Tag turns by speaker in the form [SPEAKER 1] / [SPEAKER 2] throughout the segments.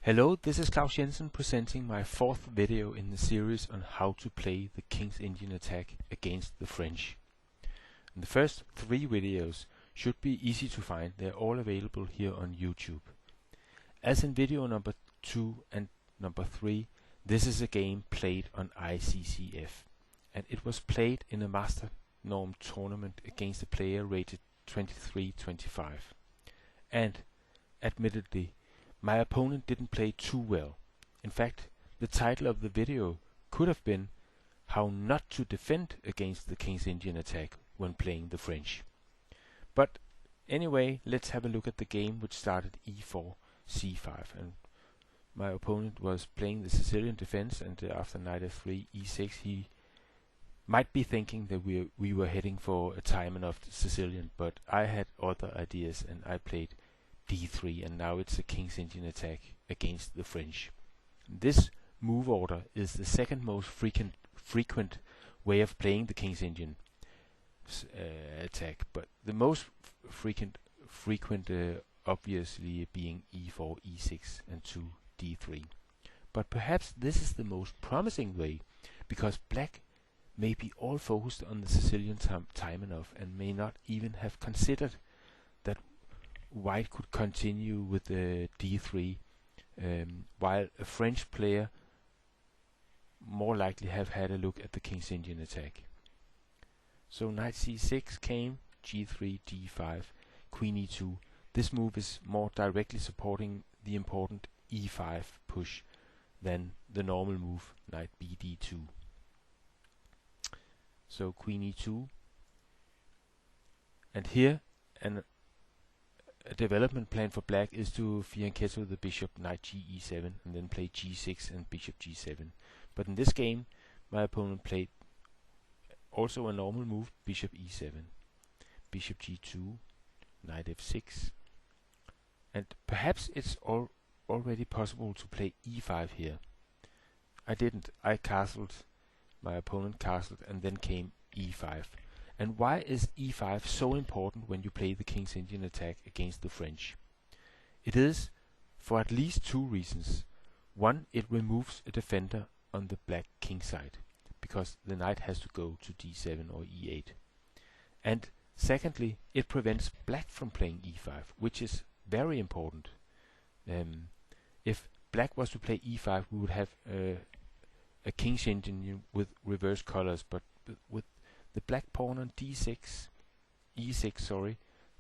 [SPEAKER 1] Hello, this is Claus Jensen presenting my fourth video in the series on how to play the King's Indian attack against the French. And the first three videos should be easy to find, they're all available here on YouTube. As in video number 2 and number 3, this is a game played on ICCF, and it was played in a Master Norm tournament against a player rated 23-25. And admittedly, my opponent didn't play too well. In fact, the title of the video could have been How Not to Defend Against the King's Indian Attack when playing the French. But anyway, let's have a look at the game, which started e4, c5, and my opponent was playing the Sicilian defense, and after knight f3, e6, he might be thinking that we were heading for a Tajmanov Sicilian, but I had other ideas and I played d3, and now it's a King's Indian attack against the French. This move order is the second most frequent way of playing the King's Indian attack, but the most frequent obviously being e4, e6 and 2 d3. But perhaps this is the most promising way, because black may be all focused on the Sicilian Tajmanov and may not even have considered that white could continue with the d3, while a French player more likely have had a look at the King's Indian attack. So knight c6 came, g3, d5, queen e2. This move is more directly supporting the important e5 push than the normal move knight bd2. So queen e2, and here a development plan for black is to fianchetto the bishop knight ge7 and then play g6 and bishop g7. But in this game, my opponent played also a normal move, bishop e7, bishop g2, knight f6, and perhaps it's already possible to play e5 here. I didn't. I castled, my opponent castled, and then came e5. And why is e5 so important when you play the King's Indian attack against the French? It is for at least two reasons. One, it removes a defender on the black king side, because the knight has to go to d7 or e8. And secondly, it prevents black from playing e5, which is very important. If black was to play e5, we would have a King's Indian with reverse colors, but with the black pawn on d6, e6, sorry,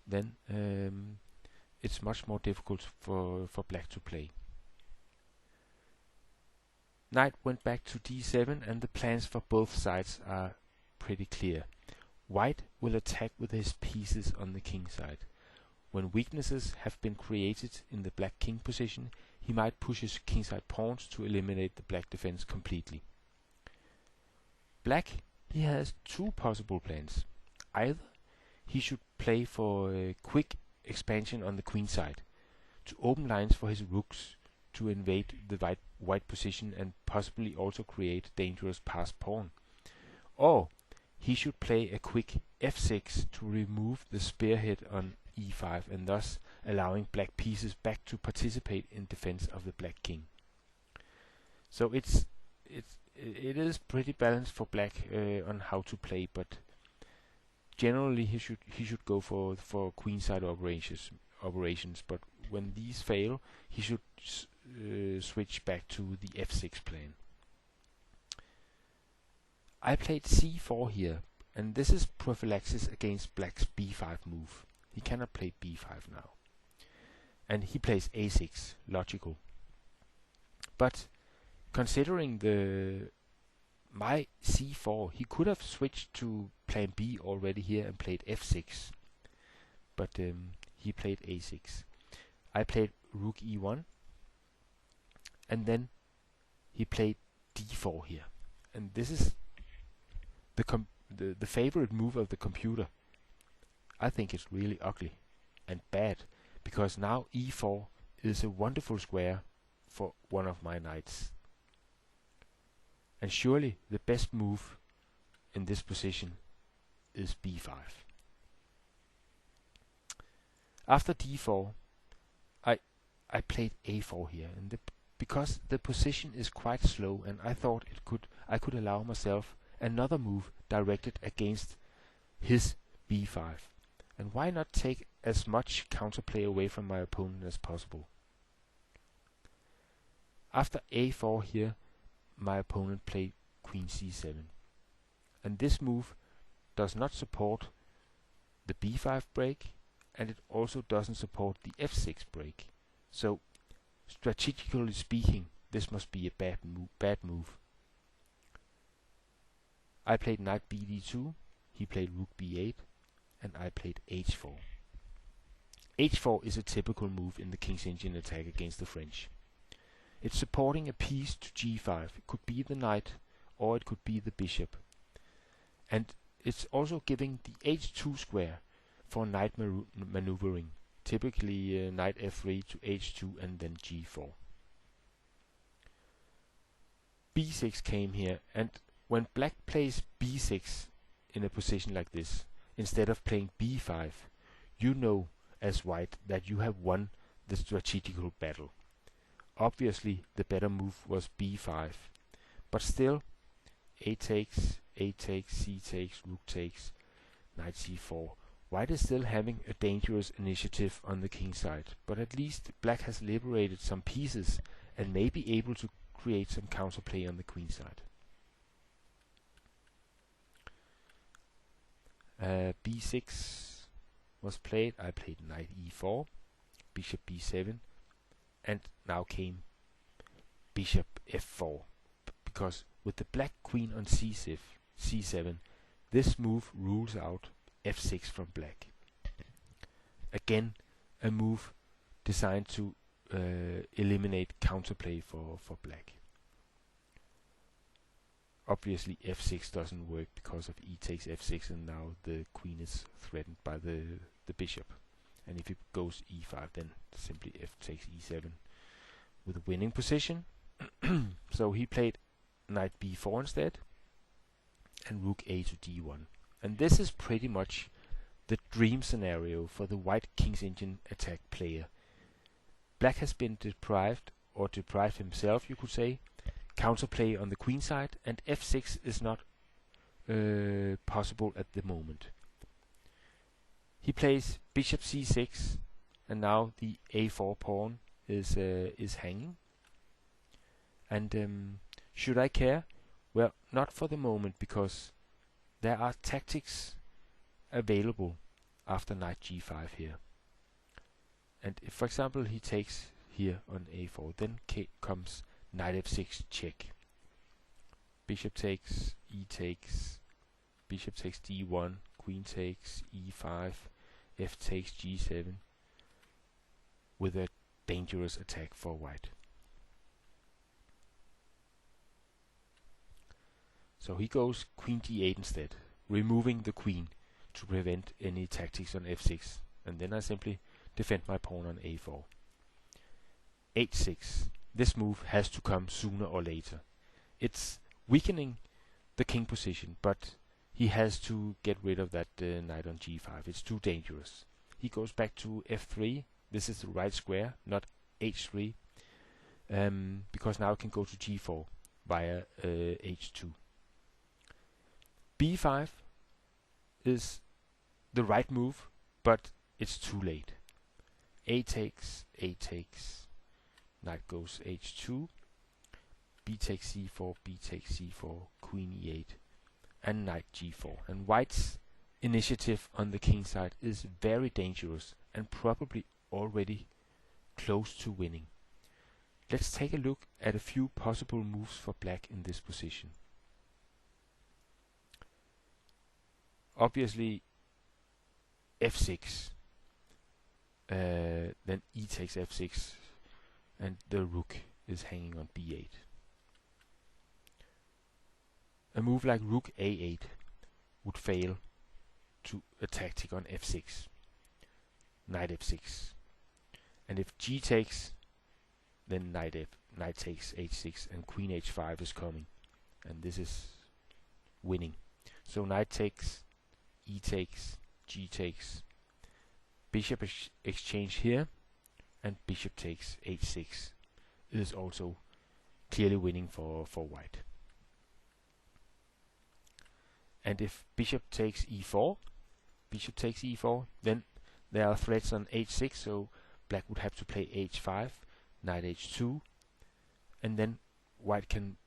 [SPEAKER 1] then it's much more difficult for black to play. Knight went back to d7, and the plans for both sides are pretty clear. White will attack with his pieces on the king side. When weaknesses have been created in the black king position, he might push his kingside pawns to eliminate the black defense completely. Black, he has two possible plans. Either he should play for a quick expansion on the queen side, to open lines for his rooks to invade the white position and possibly also create dangerous passed pawn. Or he should play a quick f6 to remove the spearhead on e5 and thus allowing black pieces back to participate in defense of the black king. So it is pretty balanced for black on how to play, but generally he should go for queenside operations. But when these fail, he should switch back to the f6 plan. I played c4 here, and this is prophylaxis against black's b5 move. He cannot play b5 now, and he plays a6, logical. But considering my c4, he could have switched to plan B already here and played f6, but he played a6. I played rook e1, and then he played d4 here, and this is the favorite move of the computer. I think it's really ugly and bad, because now e4 is a wonderful square for one of my knights. And surely the best move in this position is b5. After d4, I I played a4 here, and because the position is quite slow, and I thought I could allow myself another move directed against his b5. And why not take as much counterplay away from my opponent as possible? After a4 here, my opponent played queen c7. And this move does not support the b5 break, and it also doesn't support the f6 break. So, strategically speaking, this must be a bad move. I played knight bd2, he played rook b8, and I played h4. h4 is a typical move in the King's Indian attack against the French. It's supporting a piece to g5. It could be the knight, or it could be the bishop. And it's also giving the h2 square for knight maneuvering. Typically knight f3 to h2 and then g4. b6 came here, and when black plays b6 in a position like this, instead of playing b5, you know as white that you have won the strategical battle. Obviously the better move was b5, but still a takes, c takes, rook takes, knight c4. White is still having a dangerous initiative on the king side, but at least black has liberated some pieces and may be able to create some counterplay on the queen side. b6 was played. I played knight e4, bishop b7, and now came bishop f4, because with the black queen on c7, this move rules out f6 from black. Again, a move designed to eliminate counterplay for black. Obviously f6 doesn't work because of e takes f6, and now the queen is threatened by the bishop. And if it goes e5, then simply f takes e7 with a winning position. So he played knight b4 instead, and rook a to d1. And this is pretty much the dream scenario for the white King's Indian attack player. Black has been deprived himself, you could say, counterplay on the queen side, and f6 is not possible at the moment. He plays bishop c6, and now the a4 pawn is hanging. And should I care? Well, not for the moment, because there are tactics available after knight g5 here. And if, for example, he takes here on a4, then comes knight f6 check. Bishop takes, e takes, bishop takes d1, queen takes e5, f takes g7, with a dangerous attack for white. So he goes queen d8 instead, removing the queen to prevent any tactics on f6, and then I simply defend my pawn on a4. h6. This move has to come sooner or later. It's weakening the king position, but he has to get rid of that knight on g5. It's too dangerous. He goes back to f3. This is the right square, not h3, because now it can go to g4 via h2. b5 is the right move, but it's too late. a takes, knight goes h2, b takes c4, b takes c4, queen e8, and knight g4. And white's initiative on the king side is very dangerous and probably already close to winning. Let's take a look at a few possible moves for black in this position. Obviously f6, then e takes f6, and the rook is hanging on b8. A move like rook a8 would fail to a tactic on f6, knight f6, and if g takes, then knight takes h6, and queen h5 is coming, and this is winning. So knight takes, e takes, g takes, bishop exchange here, and bishop takes h6 is also clearly winning for white. And if bishop takes e4, then there are threats on h6, so black would have to play h5, knight h2, and then white can.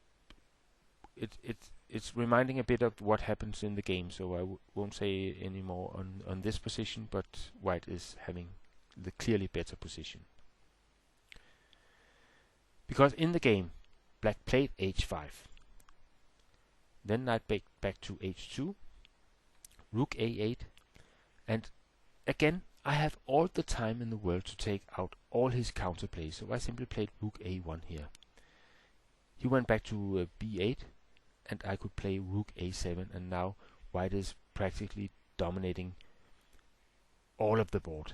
[SPEAKER 1] It's reminding a bit of what happens in the game, so I won't say any more on this position, but white is having the clearly better position. Because in the game, black played h5, then knight back to h2, rook a8, and again I have all the time in the world to take out all his counterplays, so I simply played rook a1 here. He went back to b8, and I could play rook a7, and now white is practically dominating all of the board.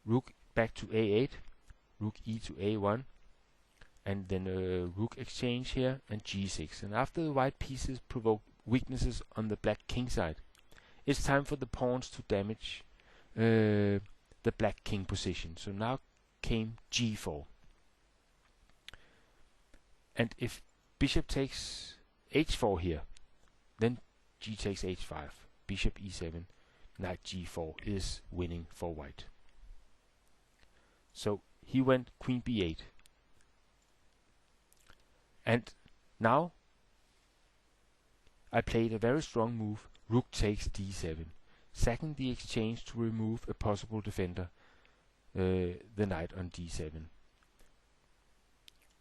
[SPEAKER 1] Rook back to a8, rook e to a1, and then a rook exchange here, and g6. And after the white pieces provoke weaknesses on the black king side, it's time for the pawns to damage the black king position. So now came g4. And if bishop takes h4 here, then g takes h5, bishop e7, knight g4 is winning for white. So he went queen b8. And now I played a very strong move, rook takes d7, sacking the exchange to remove a possible defender, the knight on d7.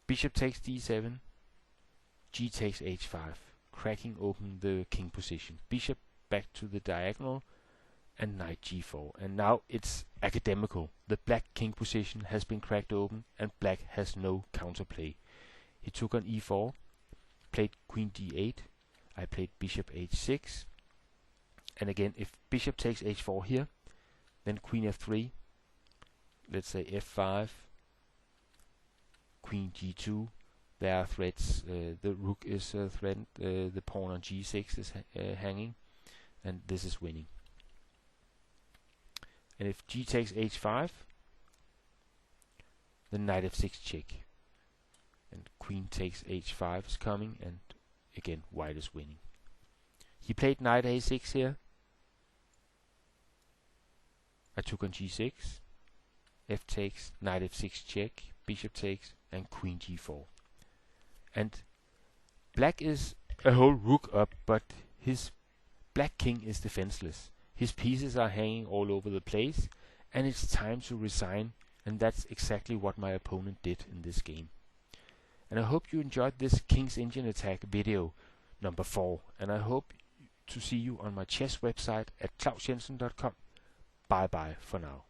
[SPEAKER 1] Bishop takes d7, g takes h5, cracking open the king position. Bishop back to the diagonal, and knight g4. And now it's academical. The black king position has been cracked open, and black has no counterplay. He took on e4, played queen d8, I played bishop h6, and again if bishop takes h4 here, then queen f3, let's say f5, queen g2, there are threats, the rook is threatened, the pawn on g6 is hanging, and this is winning. And if g takes h5, then knight f6 check, and queen takes h5 is coming, and again white is winning. He played knight a6 here, I took on g6, f takes, knight f6 check, bishop takes, and queen g4. And black is a whole rook up, but his black king is defenseless. His pieces are hanging all over the place, and it's time to resign, and that's exactly what my opponent did in this game. And I hope you enjoyed this King's Indian Attack video number 4, and I hope to see you on my chess website at klausjensen.com. Bye bye for now.